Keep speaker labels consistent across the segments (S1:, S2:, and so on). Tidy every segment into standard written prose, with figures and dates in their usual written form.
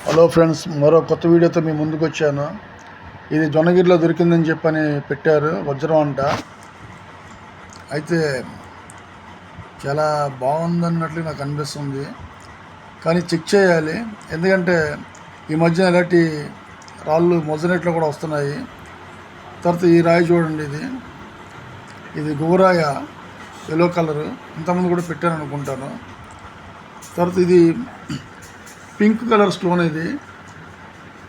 S1: Hello friends, మరో కొత్త వీడియోతో మీ ముందుకు వచ్చాను. ఇది జొన్నగిరిలో దొరికిందని చెప్పని పెట్టారు, వజ్రం అంట. అయితే చాలా బాగుందన్నట్లు నాకు అనిపిస్తుంది, కానీ చెక్ చేయాలి. ఎందుకంటే ఈ మధ్యన ఇలాంటి రాళ్ళు మొజనెట్లో కూడా వస్తున్నాయి. తర్వాత ఈ రాయి చూడండి, ఇది గువరాయ, ఎల్లో కలరు. ఇంతకుముందు కూడా పెట్టాను అనుకుంటాను. తర్వాత ఇది పింక్ కలర్ స్టోన్. ఇది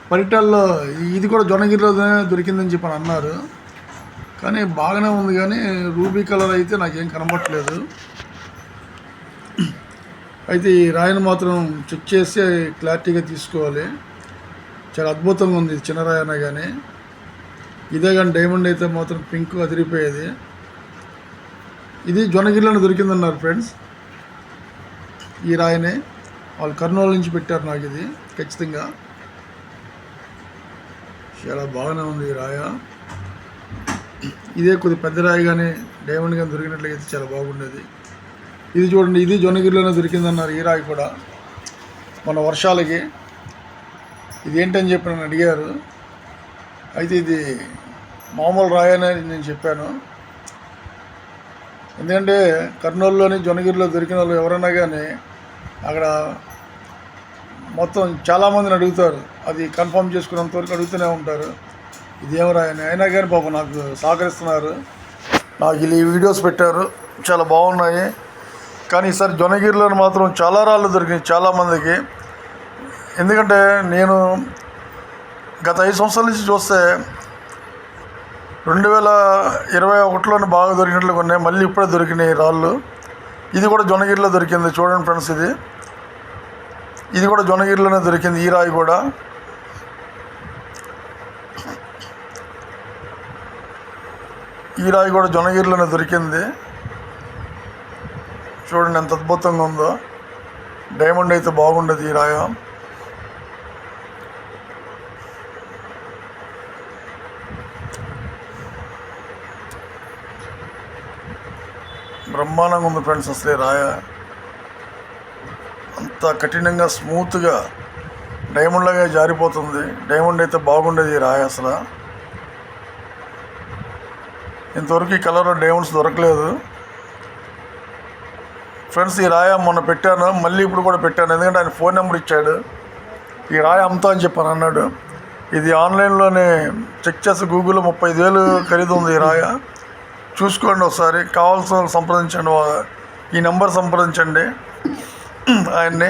S1: పరిటాల్లో ఇది కూడా జొన్నగిరిలోనే దొరికిందని చెప్పని అన్నారు, కానీ బాగానే ఉంది. కానీ రూబీ కలర్ అయితే నాకేం కనబట్టలేదు. అయితే ఈ రాయిని మాత్రం చెక్ చేసి క్లారిటీగా తీసుకోవాలి. చాలా అద్భుతంగా ఉంది. చిన్న రాయి అయినా కానీ, ఇదే కానీ డైమండ్ అయితే మాత్రం పింక్ అదిరిపోయేది. ఇది జొన్నగిరిలోనే దొరికిందన్నారు ఫ్రెండ్స్. ఈ రాయిని వాళ్ళు కర్నూలు నుంచి పెట్టారు నాకు. ఇది ఖచ్చితంగా చాలా బాగానే ఉంది ఈ రాయ. ఇదే కొద్ది పెద్ద రాయి కానీ డైమండ్ కానీ దొరికినట్లయితే చాలా బాగుండేది. ఇది చూడండి, ఇది జొన్నగిరిలోనే దొరికిందన్నారు. ఈ రాయి కూడా మన వర్షాలకి ఇది ఏంటని చెప్పి నన్ను అడిగారు. అయితే ఇది మామూలు రాయి అని నేను చెప్పాను. ఎందుకంటే కర్నూలులోని జొన్నగిరిలో దొరికిన వాళ్ళు ఎవరైనా కానీ అక్కడ మొత్తం చాలామందిని అడుగుతారు, అది కన్ఫర్మ్ చేసుకున్నంత వరకు అడుగుతూనే ఉంటారు ఇదేం రాయని. అయినా కానీ పాపం నాకు సహకరిస్తున్నారు. నాకు ఈ వీడియోస్ పెట్టారు, చాలా బాగున్నాయి. కానీ ఈసారి జొన్నగిరిలో మాత్రం చాలా రాళ్ళు దొరికినాయి చాలామందికి. ఎందుకంటే నేను గత 5 సంవత్సరాల నుంచి చూస్తే 2021లోనే బాగా దొరికినట్లు ఉన్నాయి. మళ్ళీ ఇప్పుడే దొరికినాయి రాళ్ళు. ఇది కూడా జొన్నగిరిలో దొరికింది. చూడండి ఫ్రెండ్స్, ఇది కూడా జొన్నగిరిలోనే దొరికింది. ఈ రాయి కూడా జొన్నగిరిలోనే దొరికింది. చూడండి ఎంత అద్భుతంగా ఉందో. డైమండ్ అయితే బాగుండదు ఈ రాయి. బ్రహ్మాండంగా ఉంది ఫ్రెండ్స్. అసలే రాయ అంత కఠినంగా స్మూత్గా డైమండ్ లాగా జారిపోతుంది. డైమండ్ అయితే బాగుండేది ఈ రాయి. అసలు ఇంతవరకు ఈ కలర్లో డైమండ్స్ దొరకలేదు ఫ్రెండ్స్. ఈ రాయ మొన్న పెట్టాను, మళ్ళీ ఇప్పుడు కూడా పెట్టాను. ఎందుకంటే ఆయన ఫోన్ నెంబర్ ఇచ్చాడు. ఈ రాయ అమ్ముతా అని చెప్పని అన్నాడు. ఇది ఆన్లైన్లోనే చెక్ చేసి గూగుల్లో 35,000 ఖరీదు ఉంది ఈ రాయ. చూసుకోండి ఒకసారి. కావాల్సిన వాళ్ళు సంప్రదించండి, ఈ నెంబర్ సంప్రదించండి ఆయన్ని.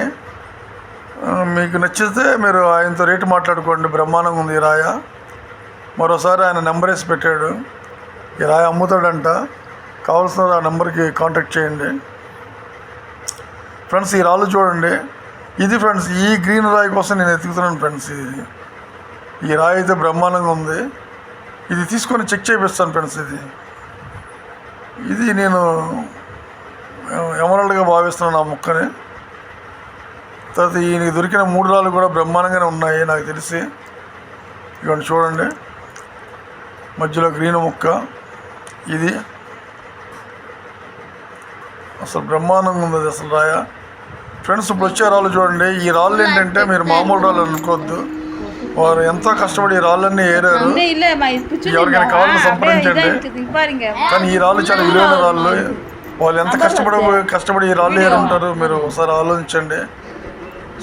S1: మీకు నచ్చితే మీరు ఆయనతో రేటు మాట్లాడుకోండి. బ్రహ్మాండంగా ఉంది ఈ రాయ. మరోసారి ఆయన నెంబర్ వేసి పెట్టాడు. ఈ రాయ అమ్ముతాడంట. కావాల్సిన ఆ నెంబర్కి కాంటాక్ట్ చేయండి ఫ్రెండ్స్. ఈ రాళ్ళు చూడండి. ఇది ఫ్రెండ్స్, ఈ గ్రీన్ రాయి కోసం నేను ఎత్తుకుతున్నాను ఫ్రెండ్స్. ఈ రాయి అయితే బ్రహ్మాండంగా ఉంది. ఇది తీసుకొని చెక్ చేపిస్తాను ఫ్రెండ్స్. ఇది నేను ఎమరాల్డ్గా భావిస్తున్నాను ఆ ముక్కని. తర్వాత ఈయనకి దొరికిన 3 రాళ్ళు కూడా బ్రహ్మాండంగానే ఉన్నాయి నాకు తెలిసి. ఇవన్నీ చూడండి, మధ్యలో గ్రీన్ ముక్క. ఇది అసలు బ్రహ్మాండంగా ఉంది అసలు రాయ ఫ్రెండ్స్. ఇప్పుడు వచ్చే రాళ్ళు చూడండి. ఈ రాళ్ళు ఏంటంటే మీరు మామూలు రాళ్ళు అనుకోవద్దు. వారు ఎంతో కష్టపడి ఈ రాళ్ళన్నీ ఏరారు. ఎవరికైనా కావాలని సంప్రదించండి. కానీ ఈ రాళ్ళు చాలా విలువైన రాళ్ళు. వాళ్ళు ఎంత కష్టపడి ఈ రాళ్ళు ఏరుంటారు మీరు ఒకసారి ఆలోచించండి.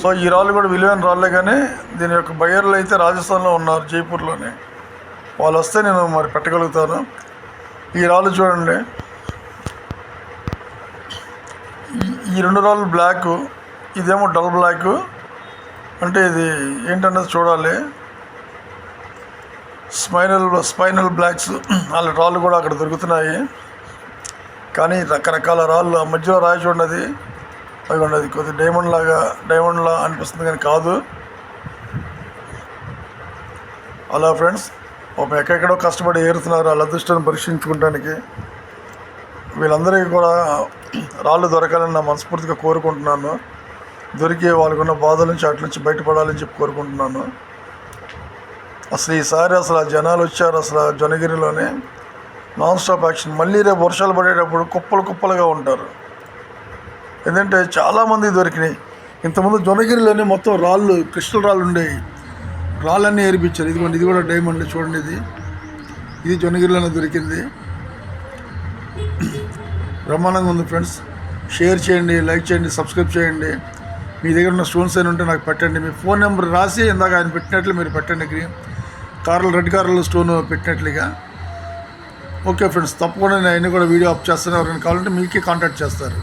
S1: సో ఈ రాళ్ళు కూడా విలువైన రాళ్ళే. కానీ దీని యొక్క బయర్లు అయితే రాజస్థాన్లో ఉన్నారు, జైపూర్లోనే. వాళ్ళు వస్తే నేను మరి పెట్టగలుగుతాను. ఈ రాళ్ళు చూడండి. ఈ 2 రాళ్ళు బ్లాక్, ఇదేమో డల్ బ్లాక్. అంటే ఇది ఏంటన్నది చూడాలి. స్పైనల్ బ్లాక్స్ వాళ్ళ రాళ్ళు కూడా అక్కడ దొరుకుతున్నాయి. కానీ రకరకాల రాళ్ళు. ఆ మధ్యలో రాయి చూడండి, అది ఉండదు. కొద్ది డైమండ్లా అనిపిస్తుంది కానీ కాదు. అలా ఫ్రెండ్స్, ఎక్కడెక్కడో కష్టపడి ఏరుతున్నారు వాళ్ళ అదృష్టాన్ని పరీక్షించుకోవడానికి. వీళ్ళందరికీ కూడా రాళ్ళు దొరకాలని నా మనస్ఫూర్తిగా కోరుకుంటున్నాను. దొరికి వాళ్ళకున్న బాధల నుంచి అట్ల నుంచి బయటపడాలని చెప్పి కోరుకుంటున్నాను. అసలు ఈసారి అసలు ఆ జనాలు వచ్చారు. అసలు జొన్నగిరిలోనే నాన్ స్టాప్ యాక్షన్. మళ్ళీ రేపు వర్షాలు పడేటప్పుడు కుప్పలుగా ఉంటారు. ఎందుకంటే చాలామంది దొరికినాయి. ఇంతకుముందు జొన్నగిరిలోనే మొత్తం రాళ్ళు, క్రిస్టల్ రాళ్ళు ఉండేవి. రాళ్ళన్నీ ఏరిపించారు. ఇదిగోండి, ఇది కూడా డైమండ్ చూడండి. ఇది జొన్నగిరిలోనే దొరికింది. బ్రహ్మాండంగా ఉంది ఫ్రెండ్స్. షేర్ చేయండి, లైక్ చేయండి, సబ్స్క్రైబ్ చేయండి. మీ దగ్గర ఉన్న స్టోన్స్ అయినా ఉంటే నాకు పెట్టండి. మీ ఫోన్ నెంబర్ రాసి ఇందాక ఆయన పెట్టినట్లు మీరు పెట్టండి. రెడ్ కార్లు స్టోన్ పెట్టినట్లుగా. ఓకే ఫ్రెండ్స్, తప్పకుండా నేను కూడా వీడియో అప్ చేస్తాను. ఎవరైనా కావాలంటే మీకే కాంటాక్ట్ చేస్తారు.